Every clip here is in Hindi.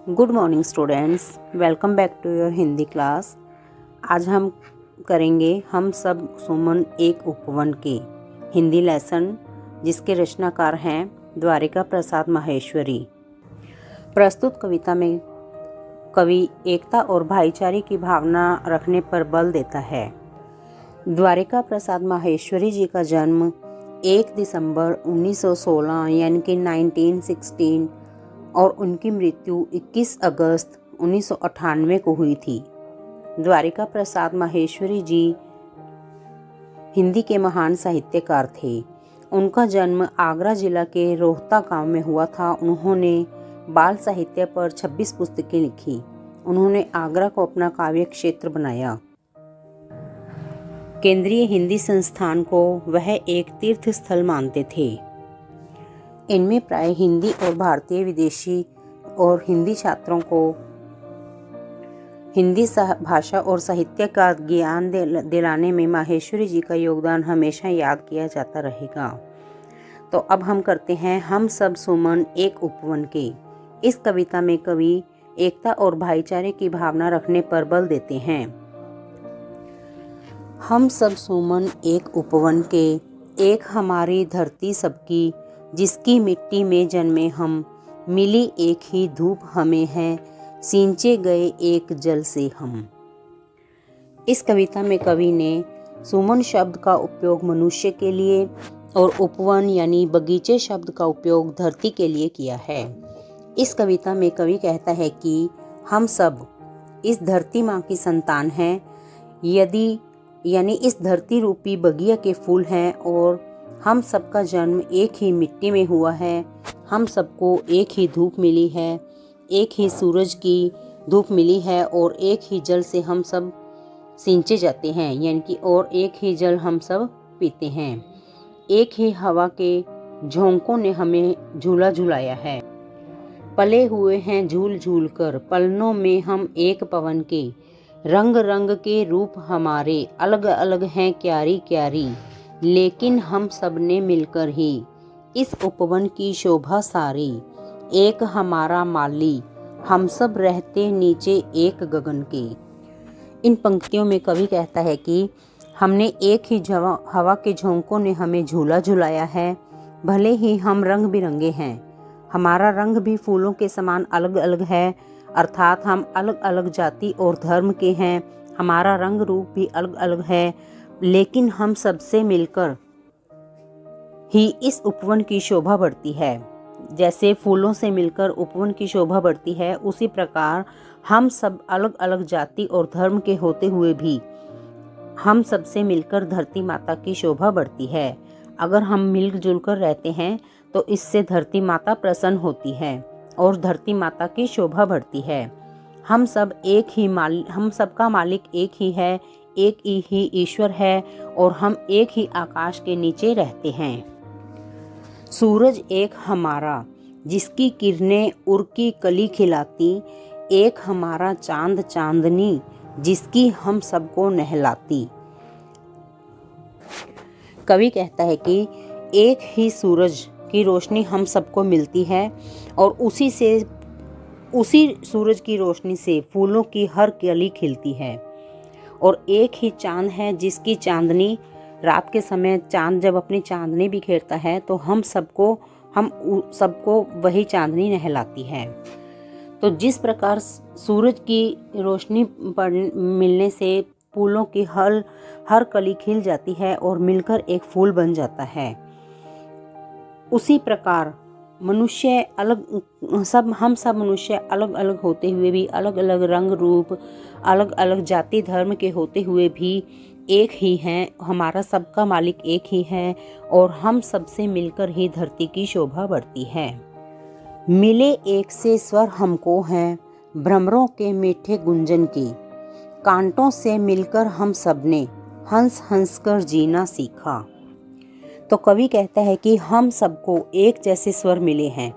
Good morning students, welcome back to your Hindi class. आज हम करेंगे हम सब सुमन एक उपवन के हिंदी लेसन, जिसके रचनाकार हैं द्वारिका प्रसाद माहेश्वरी। प्रस्तुत कविता में कवि एकता और भाईचारे की भावना रखने पर बल देता है। द्वारिका प्रसाद माहेश्वरी जी का जन्म 1 दिसंबर 1916 यानी कि 1916 और उनकी मृत्यु 21 अगस्त 1998 को हुई थी। द्वारिका प्रसाद माहेश्वरी जी हिंदी के महान साहित्यकार थे। उनका जन्म आगरा जिला के रोहता गांव में हुआ था। उन्होंने बाल साहित्य पर 26 पुस्तकें लिखी। उन्होंने आगरा को अपना काव्य क्षेत्र बनाया। केंद्रीय हिंदी संस्थान को वह एक तीर्थ स्थल मानते थे। इनमें प्राय हिंदी और भारतीय विदेशी और हिंदी छात्रों को हिंदी भाषा और साहित्य का ज्ञान दिलाने में माहेश्वरी जी का योगदान हमेशा याद किया जाता रहेगा। तो अब हम करते हैं हम सब सुमन एक उपवन के। इस कविता में कवि एकता और भाईचारे की भावना रखने पर बल देते हैं। हम सब सुमन एक उपवन के, एक हमारी धरती सबकी, जिसकी मिट्टी में जन्मे हम, मिली एक ही धूप हमें है, सींचे गए एक जल से हम। इस कविता में कवि ने सुमन शब्द का उपयोग मनुष्य के लिए और उपवन यानी बगीचे शब्द का उपयोग धरती के लिए किया है। इस कविता में कवि कहता है कि हम सब इस धरती माँ की संतान हैं, यानी इस धरती रूपी बगिया के फूल हैं और हम सबका जन्म एक ही मिट्टी में हुआ है। हम सबको एक ही धूप मिली है, एक ही सूरज की धूप मिली है और एक ही जल से हम सब सींचे जाते हैं, यानी कि और एक ही जल हम सब पीते हैं। एक ही हवा के झोंकों ने हमें झूला झुलाया है। पले हुए हैं झूल झूल कर, पलनों में हम एक पवन के, रंग रंग के रूप हमारे अलग अलग हैं क्यारी क्यारी, लेकिन हम सब ने मिलकर ही इस उपवन की शोभा सारी। एक हमारा माली, हम सब रहते नीचे एक गगन के। इन पंक्तियों में कवि कहता है कि हमने एक ही हवा के झोंकों ने हमें झूला झुलाया है। भले ही हम रंग बिरंगे हैं, हमारा रंग भी फूलों के समान अलग अलग है, अर्थात हम अलग अलग जाति और धर्म के हैं। हमारा रंग रूप भी अलग अलग है, लेकिन हम सबसे मिलकर ही इस उपवन की शोभा बढ़ती है। जैसे फूलों से मिलकर उपवन की शोभा बढ़ती है, उसी प्रकार हम सब अलग अलग जाति और धर्म के होते हुए भी हम सबसे मिलकर धरती माता की शोभा बढ़ती है। अगर हम मिलजुल कर रहते हैं तो इससे धरती माता प्रसन्न होती है और धरती माता की शोभा बढ़ती है। हम सबका मालिक एक ही है, एक ही ईश्वर है और हम एक ही आकाश के नीचे रहते हैं। सूरज एक हमारा, जिसकी किरणें उर की कली खिलाती, एक हमारा चांद चांदनी, जिसकी हम सबको नहलाती। कवि कहता है कि एक ही सूरज की रोशनी हम सबको मिलती है और उसी सूरज की रोशनी से फूलों की हर कली खिलती है। और एक ही चांद है, जिसकी चांदनी रात के समय चांद जब अपनी चांदनी बिखेरता है तो हम सबको वही चांदनी नहलाती है। तो जिस प्रकार सूरज की रोशनी मिलने से फूलों की हर कली खिल जाती है और मिलकर एक फूल बन जाता है, उसी प्रकार हम सब मनुष्य अलग अलग होते हुए भी, अलग अलग रंग रूप, अलग अलग जाति धर्म के होते हुए भी एक ही हैं। हमारा सबका मालिक एक ही है और हम सबसे मिलकर ही धरती की शोभा बढ़ती है। मिले एक से स्वर हमको हैं, भ्रमरों के मीठे गुंजन की, कांटों से मिलकर हम सबने हंस हंस कर जीना सीखा। तो कवि कहता है कि हम सबको एक जैसे स्वर मिले हैं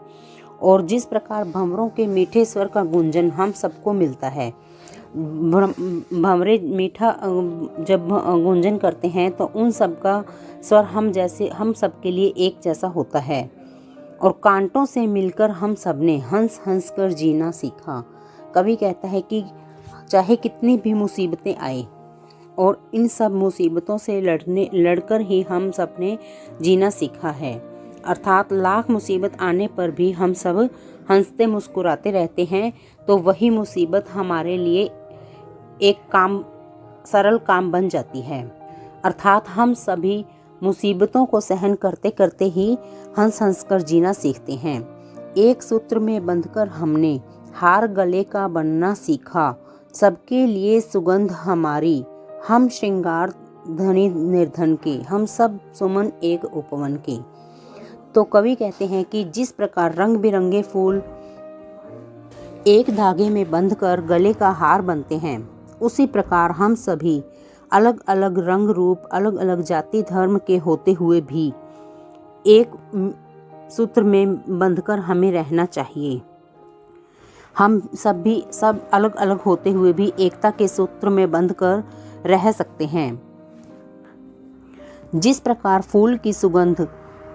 और जिस प्रकार भंवरों के मीठे स्वर का गुंजन हम सबको मिलता है, भंवरे मीठा जब गुंजन करते हैं तो उन सब का स्वर हम सबके लिए एक जैसा होता है। और कांटों से मिलकर हम सब ने हंस हंस कर जीना सीखा। कवि कहता है कि चाहे कितनी भी मुसीबतें आए और इन सब मुसीबतों से लड़कर ही हम सब ने जीना सीखा है। अर्थात लाख मुसीबत आने पर भी हम सब हंसते मुस्कुराते रहते हैं, तो वही मुसीबत हमारे लिए एक सरल काम बन जाती है। अर्थात हम सभी मुसीबतों को सहन करते करते ही हंस हंस कर जीना सीखते हैं। एक सूत्र में बंधकर हमने हार गले का बनना सीखा, सबके लिए सुगंध हमारी, हम श्रृंगार धनी निर्धन के, हम सब सुमन एक उपवन के। तो कवि कहते हैं कि जिस प्रकार रंग बिरंगे फूल एक धागे में बंधकर गले का हार बनते हैं, उसी प्रकार हम सभी अलग अलग रंग रूप, अलग अलग जाति धर्म के होते हुए भी एक सूत्र में बंधकर हमें रहना चाहिए। हम सब अलग अलग होते हुए भी एकता के सूत्र में बंधकर रह सकते हैं। जिस प्रकार फूल की सुगंध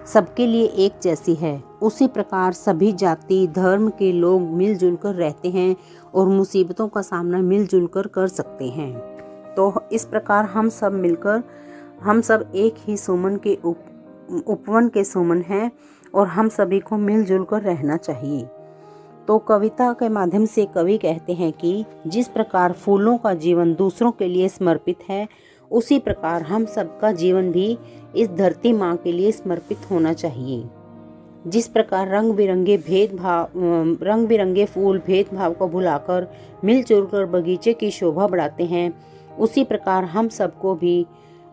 सबके लिए एक जैसी है, उसी प्रकार सभी जाति धर्म के लोग मिलजुल कर रहते हैं और मुसीबतों का सामना मिलजुल कर सकते हैं। तो इस प्रकार हम सब मिलकर, हम सब एक ही सुमन के उपवन के सुमन हैं और हम सभी को मिलजुल कर रहना चाहिए। तो कविता के माध्यम से कवि कहते हैं कि जिस प्रकार फूलों का जीवन दूसरों के लिए समर्पित है, उसी प्रकार हम सबका जीवन भी इस धरती माँ के लिए समर्पित होना चाहिए। जिस प्रकार रंग बिरंगे फूल भेदभाव को भुलाकर मिलजुल कर बगीचे की शोभा बढ़ाते हैं, उसी प्रकार हम सबको भी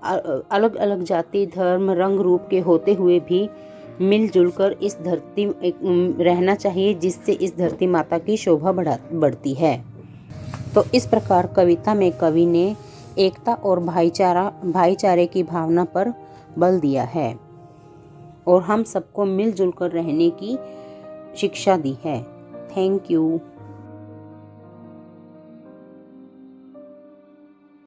अलग अलग जाति धर्म रंग रूप के होते हुए भी मिलजुल कर इस धरती रहना चाहिए, जिससे इस धरती माता की शोभा बढ़ती है। तो इस प्रकार कविता में कवि ने एकता और भाईचारे की भावना पर बल दिया है और हम सबको मिलजुल कर रहने की शिक्षा दी है। Thank you.